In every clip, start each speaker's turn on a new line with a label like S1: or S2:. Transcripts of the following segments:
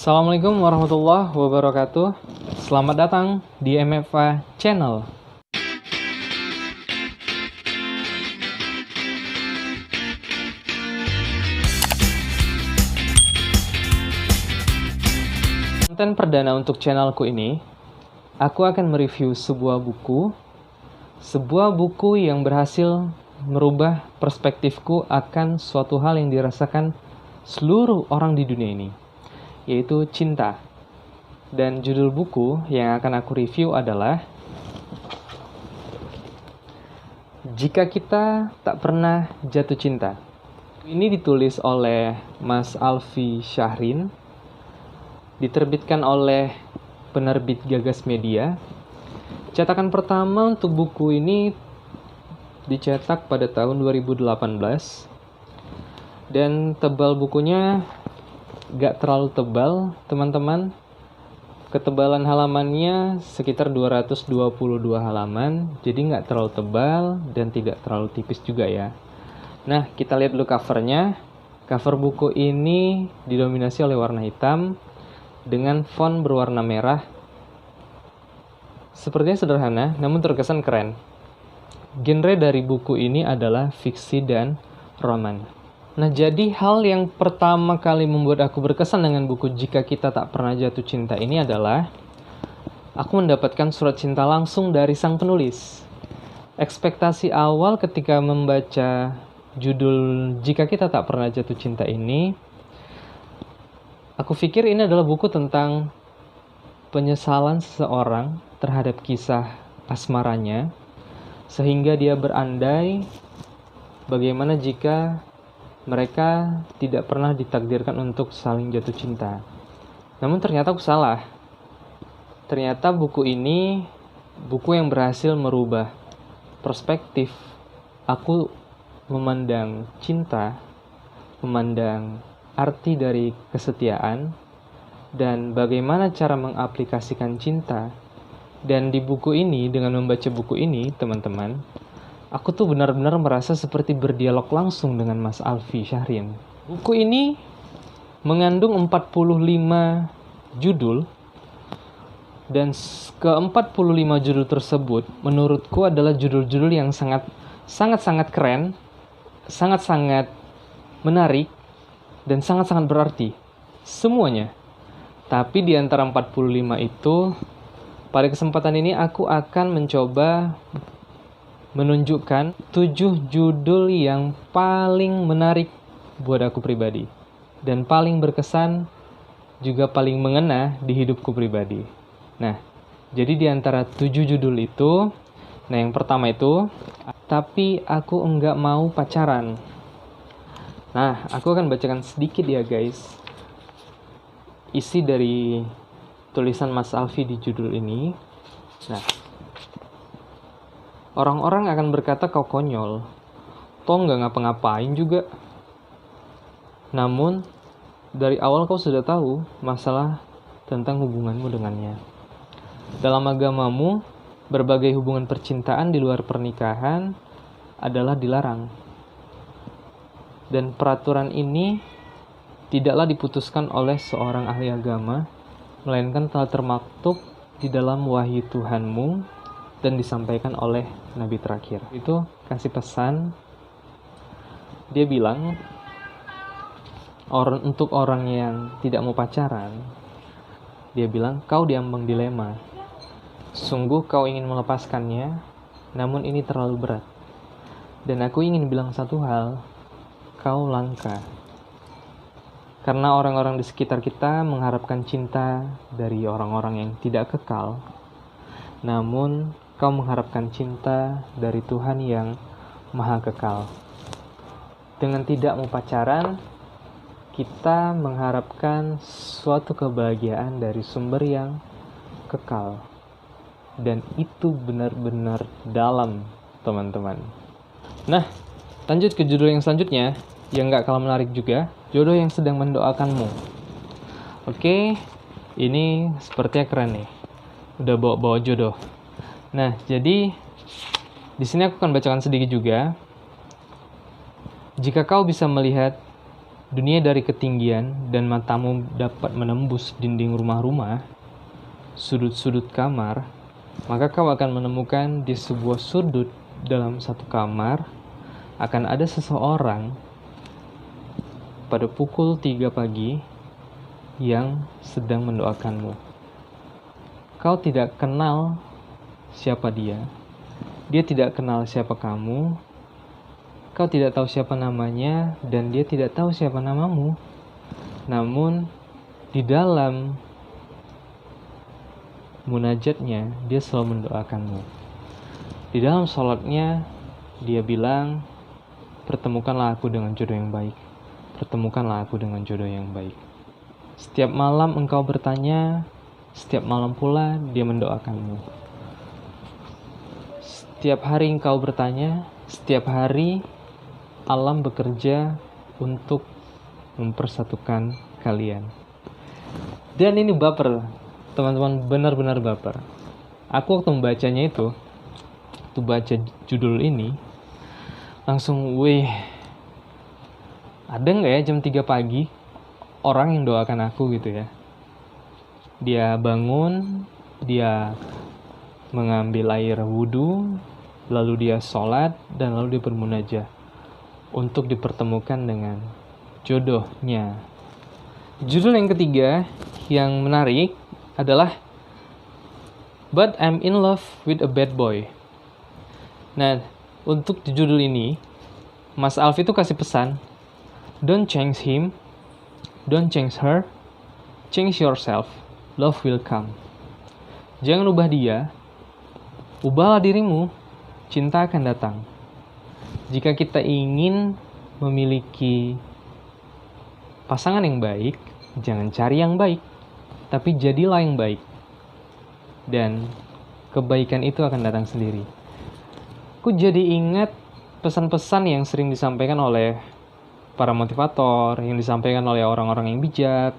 S1: Assalamualaikum warahmatullahi wabarakatuh. Selamat datang di MFA Channel. Konten perdana untuk channelku ini, aku akan mereview sebuah buku yang berhasil merubah perspektifku akan suatu hal yang dirasakan seluruh orang di dunia ini, yaitu cinta. Dan judul buku yang akan aku review adalah Jika Kita Tak Pernah Jatuh Cinta. Ini ditulis oleh Mas Alfi Syahrin, diterbitkan oleh penerbit Gagas Media. Cetakan pertama untuk buku ini dicetak pada tahun 2018, dan tebal bukunya gak terlalu tebal, teman-teman. Ketebalan halamannya sekitar 222 halaman, jadi gak terlalu tebal dan tidak terlalu tipis juga ya. Nah, kita lihat dulu covernya. Cover buku ini didominasi oleh warna hitam dengan font berwarna merah. Sepertinya sederhana, namun terkesan keren. Genre dari buku ini adalah fiksi dan roman. Nah, jadi hal yang pertama kali membuat aku berkesan dengan buku Jika Kita Tak Pernah Jatuh Cinta ini adalah aku mendapatkan surat cinta langsung dari sang penulis. Ekspektasi awal ketika membaca judul Jika Kita Tak Pernah Jatuh Cinta ini, aku pikir ini adalah buku tentang penyesalan seseorang terhadap kisah asmaranya, sehingga dia berandai bagaimana jika mereka tidak pernah ditakdirkan untuk saling jatuh cinta. Namun ternyata aku salah. Ternyata buku ini buku yang berhasil merubah perspektif aku memandang cinta, memandang arti dari kesetiaan, dan bagaimana cara mengaplikasikan cinta. Dan di buku ini, dengan membaca buku ini, teman-teman, aku tuh benar-benar merasa seperti berdialog langsung dengan Mas Alfi Syahrin. Buku ini mengandung 45 judul, dan ke-45 judul tersebut menurutku adalah judul-judul yang sangat-sangat keren, sangat-sangat menarik, dan sangat-sangat berarti. Semuanya. Tapi di antara 45 itu, pada kesempatan ini aku akan mencoba menunjukkan 7 judul yang paling menarik buat aku pribadi. Dan paling berkesan, juga paling mengena di hidupku pribadi. Nah, jadi di antara 7 judul itu, nah yang pertama itu, Tapi Aku Enggak Mau Pacaran. Nah, aku akan bacakan sedikit ya guys, isi dari tulisan Mas Alfi di judul ini. Nah, orang-orang akan berkata kau konyol, toh nggak ngapa-ngapain juga. Namun, dari awal kau sudah tahu masalah tentang hubunganmu dengannya. Dalam agamamu, berbagai hubungan percintaan di luar pernikahan adalah dilarang. Dan peraturan ini tidaklah diputuskan oleh seorang ahli agama, melainkan telah termaktub di dalam wahyu Tuhanmu dan disampaikan oleh Nabi terakhir. Itu kasih pesan. Dia bilang, untuk orang yang tidak mau pacaran, dia bilang, kau diambang dilema. Sungguh kau ingin melepaskannya, namun ini terlalu berat. Dan aku ingin bilang satu hal, kau langka. Karena orang-orang di sekitar kita mengharapkan cinta dari orang-orang yang tidak kekal. Namun, kau mengharapkan cinta dari Tuhan yang maha kekal. Dengan tidak mau pacaran, kita mengharapkan suatu kebahagiaan dari sumber yang kekal. Dan itu benar-benar dalam, teman-teman. Nah, lanjut ke judul yang selanjutnya, yang gak kalah menarik juga. Jodoh yang sedang mendoakanmu. Oke, ini sepertinya keren nih. Udah bawa-bawa jodoh. Nah, jadi di sini aku akan bacakan sedikit juga. Jika kau bisa melihat dunia dari ketinggian dan matamu dapat menembus dinding rumah-rumah, sudut-sudut kamar, maka kau akan menemukan di sebuah sudut dalam satu kamar akan ada seseorang pada pukul 3 pagi yang sedang mendoakanmu. Kau tidak kenal siapa dia. Dia tidak kenal siapa kamu. Kau tidak tahu siapa namanya dan dia tidak tahu siapa namamu. Namun di dalam munajatnya dia selalu mendoakanmu. Di dalam sholatnya dia bilang, pertemukanlah aku dengan jodoh yang baik. Pertemukanlah aku dengan jodoh yang baik. Setiap malam engkau bertanya, setiap malam pula dia mendoakanmu. Setiap hari engkau bertanya, setiap hari alam bekerja untuk mempersatukan kalian. Dan ini baper, teman-teman, benar-benar baper. Aku waktu membacanya itu baca judul ini, langsung, wih, ada nggak ya jam 3 pagi orang yang doakan aku gitu ya. Dia bangun, dia mengambil air wudhu, lalu dia sholat, dan lalu dia bermunajat untuk dipertemukan dengan jodohnya. Judul yang ketiga yang menarik adalah But I'm in love with a bad boy. Nah, untuk di judul ini, Mas Alfi itu kasih pesan, don't change him, don't change her, change yourself, love will come. Jangan ubah dia, ubahlah dirimu, cinta akan datang. Jika kita ingin memiliki pasangan yang baik, jangan cari yang baik, tapi jadilah yang baik. Dan kebaikan itu akan datang sendiri. Aku jadi ingat pesan-pesan yang sering disampaikan oleh para motivator, yang disampaikan oleh orang-orang yang bijak,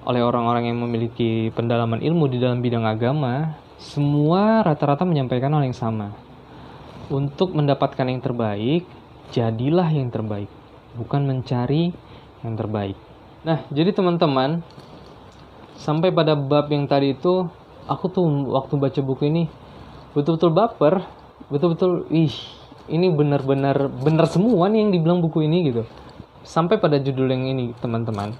S1: oleh orang-orang yang memiliki pendalaman ilmu di dalam bidang agama. Semua rata-rata menyampaikan hal yang sama. Untuk mendapatkan yang terbaik, jadilah yang terbaik, bukan mencari yang terbaik. Nah, jadi teman-teman, sampai pada bab yang tadi itu, aku tuh waktu baca buku ini betul-betul baper. Betul-betul, ini benar semua nih yang dibilang buku ini gitu. Sampai pada judul yang ini, teman-teman.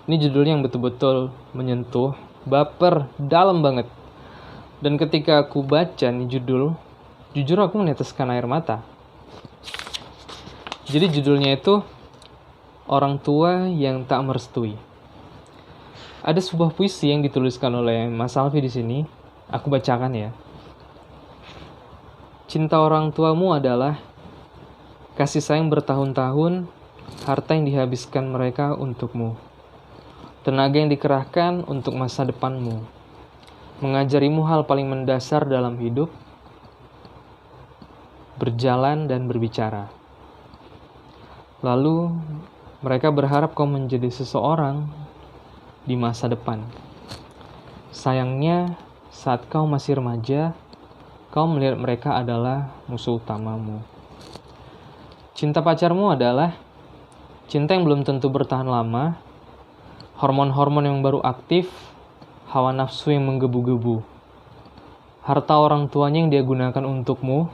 S1: Ini judulnya yang betul-betul menyentuh, baper, dalam banget. Dan ketika aku baca nih judul, jujur aku meneteskan air mata. Jadi judulnya itu Orang Tua yang Tak Merestui. Ada sebuah puisi yang dituliskan oleh Mas Alfi di sini. Aku bacakan ya. Cinta orang tuamu adalah kasih sayang bertahun-tahun, harta yang dihabiskan mereka untukmu, tenaga yang dikerahkan untuk masa depanmu, mengajarimu hal paling mendasar dalam hidup, berjalan dan berbicara. Lalu mereka berharap kau menjadi seseorang di masa depan. Sayangnya, saat kau masih remaja, kau melihat mereka adalah musuh utamamu. Cinta pacarmu adalah cinta yang belum tentu bertahan lama, hormon-hormon yang baru aktif, hawa nafsu yang menggebu-gebu, harta orang tuanya yang dia gunakan untukmu,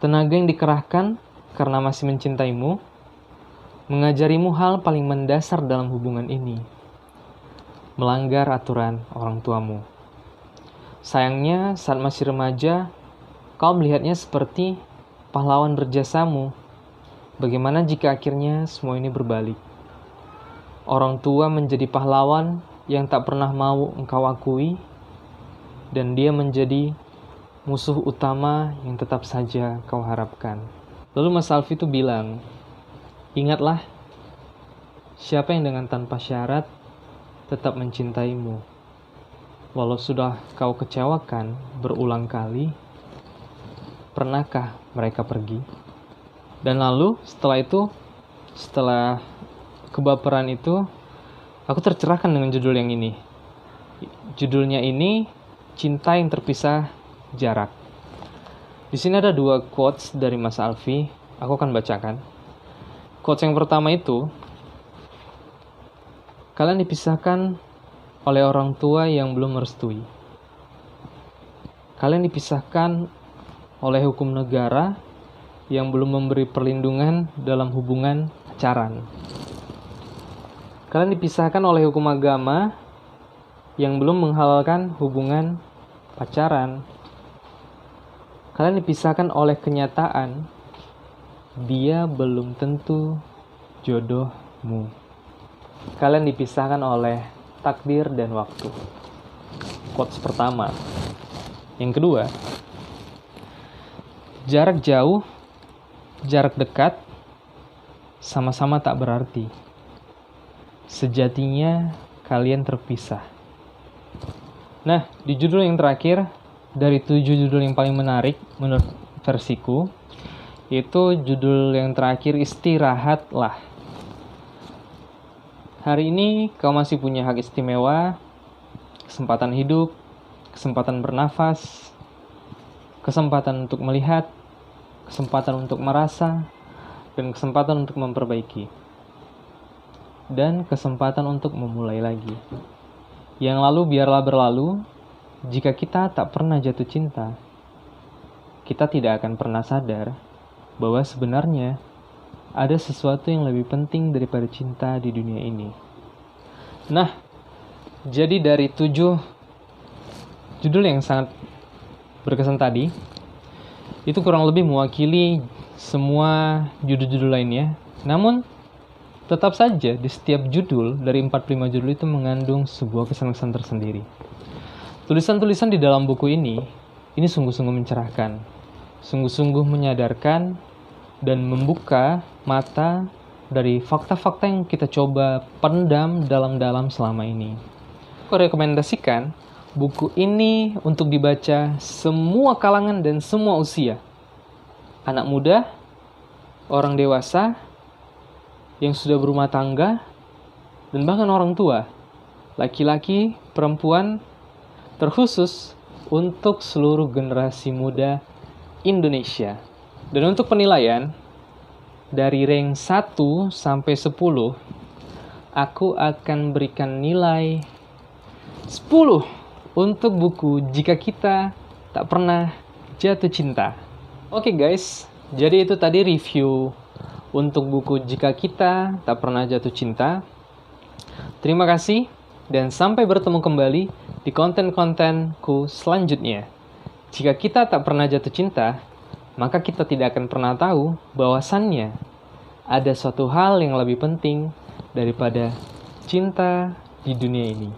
S1: tenaga yang dikerahkan karena masih mencintaimu, mengajarimu hal paling mendasar dalam hubungan ini, melanggar aturan orang tuamu. Sayangnya, saat masih remaja, kau melihatnya seperti pahlawan berjasamu. Bagaimana jika akhirnya semua ini berbalik? Orang tua menjadi pahlawan yang tak pernah mau engkau akui, dan dia menjadi musuh utama yang tetap saja kau harapkan. Lalu Mas Alfi itu bilang, ingatlah, siapa yang dengan tanpa syarat tetap mencintaimu, walau sudah kau kecewakan berulang kali, pernahkah mereka pergi? Dan lalu setelah kebaperan itu, aku tercerahkan dengan judul yang ini. Judulnya ini, Cinta yang Terpisah Jarak. Di sini ada 2 quotes dari Mas Alfi, aku akan bacakan. Quotes yang pertama itu, Kalian dipisahkan oleh orang tua yang belum merestui. Kalian dipisahkan oleh hukum negara yang belum memberi perlindungan dalam hubungan pacaran. Kalian dipisahkan oleh hukum agama yang belum menghalalkan hubungan pacaran. Kalian dipisahkan oleh kenyataan dia belum tentu jodohmu. Kalian dipisahkan oleh takdir dan waktu. Quotes pertama. Yang kedua, jarak jauh, jarak dekat, sama-sama tak berarti. Sejatinya kalian terpisah. Nah, di judul yang terakhir, dari 7 judul yang paling menarik menurut versiku, itu judul yang terakhir, istirahatlah. Hari ini kau masih punya hak istimewa, kesempatan hidup, kesempatan bernafas, kesempatan untuk melihat, kesempatan untuk merasa, dan kesempatan untuk memperbaiki. Dan kesempatan untuk memulai lagi. Yang lalu biarlah berlalu. Jika kita tak pernah jatuh cinta, kita tidak akan pernah sadar bahwa sebenarnya ada sesuatu yang lebih penting daripada cinta di dunia ini. Nah, jadi dari 7 judul yang sangat berkesan tadi, itu kurang lebih mewakili semua judul-judul lainnya. Namun, tetap saja di setiap judul dari 45 judul itu mengandung sebuah kesan-kesan tersendiri. Tulisan-tulisan di dalam buku ini sungguh-sungguh mencerahkan, sungguh-sungguh menyadarkan, dan membuka mata dari fakta-fakta yang kita coba pendam dalam-dalam selama ini. Aku rekomendasikan buku ini untuk dibaca semua kalangan dan semua usia. Anak muda, orang dewasa, yang sudah berumah tangga, dan bahkan orang tua, laki-laki, perempuan, terkhusus untuk seluruh generasi muda Indonesia. Dan untuk penilaian, dari rank 1 sampai 10, aku akan berikan nilai 10 untuk buku Jika Kita Tak Pernah Jatuh Cinta. Oke guys, jadi itu tadi review untuk buku Jika Kita Tak Pernah Jatuh Cinta. Terima kasih, dan sampai bertemu kembali di konten-kontenku selanjutnya. Jika kita tak pernah jatuh cinta, maka kita tidak akan pernah tahu bahwasannya ada suatu hal yang lebih penting daripada cinta di dunia ini.